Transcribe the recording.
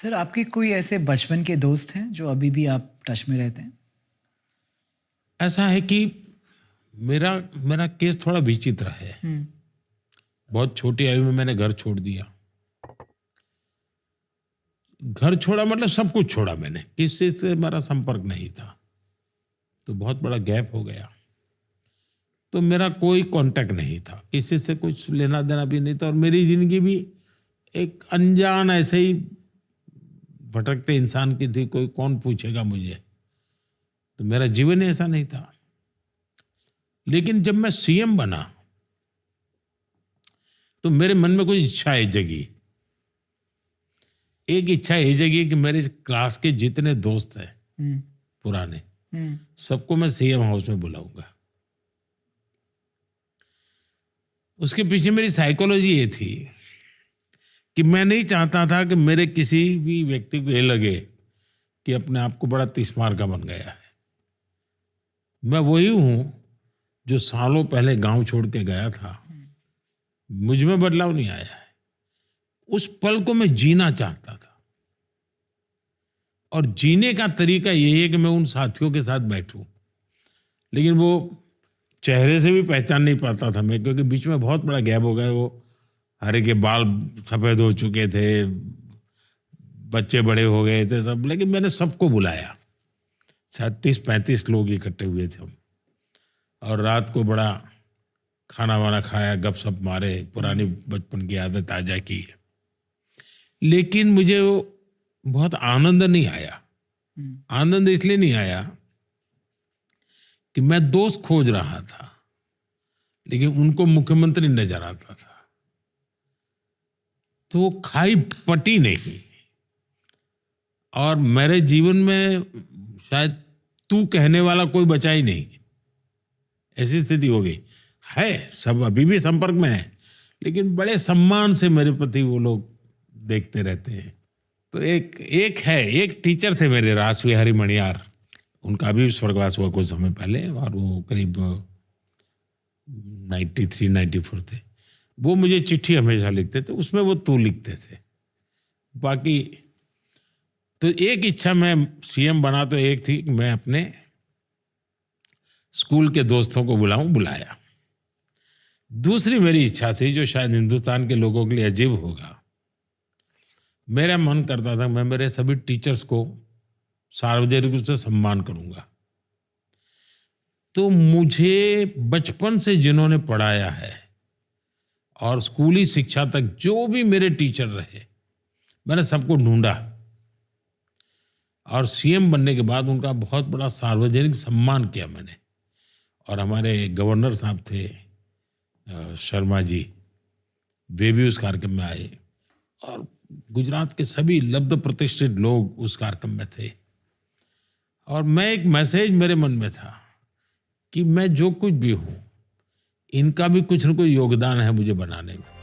Sir, आपके कोई ऐसे बचपन के दोस्त हैं जो अभी भी आप टच में रहते हैं? ऐसा है कि मेरा मेरा केस थोड़ा विचित्र है। बहुत छोटी आयु में मैंने घर छोड़ दिया। घर छोड़ा मतलब सब कुछ छोड़ा मैंने, किसी से मेरा संपर्क नहीं था। तो बहुत बड़ा गैप हो गया। तो मेरा कोई कांटेक्ट नहीं था, किसी से कुछ लेना देना भी नहीं था, और मेरी जिंदगी भी एक अनजान ऐसे ही भटकते इंसान की थी। कोई कौन पूछेगा मुझे, तो मेरा जीवन ही ऐसा नहीं था। लेकिन जब मैं सीएम बना तो मेरे मन में कुछ इच्छाएं जगी। एक इच्छा ये जगी कि मेरे क्लास के जितने दोस्त हैं पुराने, सबको मैं सीएम हाउस में बुलाऊंगा। उसके पीछे मेरी साइकोलॉजी ये थी कि मैं नहीं चाहता था कि मेरे किसी भी व्यक्ति को ये लगे कि अपने आप को बड़ा तिस्मार का बन गया है। मैं वही हूं जो सालों पहले गांव छोड़ के गया था। मुझ में बदलाव नहीं आया है। उस पल को मैं जीना चाहता था, और जीने का तरीका यही है कि मैं उन साथियों के साथ बैठूं। लेकिन वो चेहरे से भी पहचान नहीं पाता था मैं, क्योंकि बीच में बहुत बड़ा गैप हो गया। वो हरे के बाल सफेद हो चुके थे, बच्चे बड़े हो गए थे सब। लेकिन मैंने सबको बुलाया। शायद 30-35 लोग इकट्ठे हुए थे हम, और रात को बड़ा खाना वाना खाया, गपशप मारे, पुरानी बचपन की आदत ताजा की। लेकिन मुझे वो बहुत आनंद नहीं आया। आनंद इसलिए नहीं आया कि मैं दोस्त खोज रहा था, लेकिन उनको मुख्यमंत्री नजर आता था। तो वो खाई पटी नहीं। और मेरे जीवन में शायद तू कहने वाला कोई बचा ही नहीं, ऐसी स्थिति हो गई है। सब अभी भी संपर्क में है, लेकिन बड़े सम्मान से मेरे प्रति वो लोग देखते रहते हैं। तो एक टीचर थे मेरे, रास विहारी मणियार। उनका भी स्वर्गवास हुआ कुछ समय पहले, और वो करीब 93-94 थे। वो मुझे चिट्ठी हमेशा लिखते थे, उसमें वो तू लिखते थे। बाकी तो एक इच्छा, मैं सीएम बना तो एक थी कि मैं अपने स्कूल के दोस्तों को बुलाया। दूसरी मेरी इच्छा थी, जो शायद हिंदुस्तान के लोगों के लिए अजीब होगा। मेरा मन करता था मैं मेरे सभी टीचर्स को सार्वजनिक रूप से सम्मान करूंगा। तो मुझे बचपन से जिन्होंने पढ़ाया है और स्कूली शिक्षा तक जो भी मेरे टीचर रहे, मैंने सबको ढूंढा, और सीएम बनने के बाद उनका बहुत बड़ा सार्वजनिक सम्मान किया मैंने। और हमारे गवर्नर साहब थे शर्मा जी, वे भी उस कार्यक्रम में आए, और गुजरात के सभी लब्ध प्रतिष्ठित लोग उस कार्यक्रम में थे। और मैं एक मैसेज मेरे मन में था कि मैं जो कुछ भी हूं, इनका भी कुछ न कुछ योगदान है मुझे बनाने में।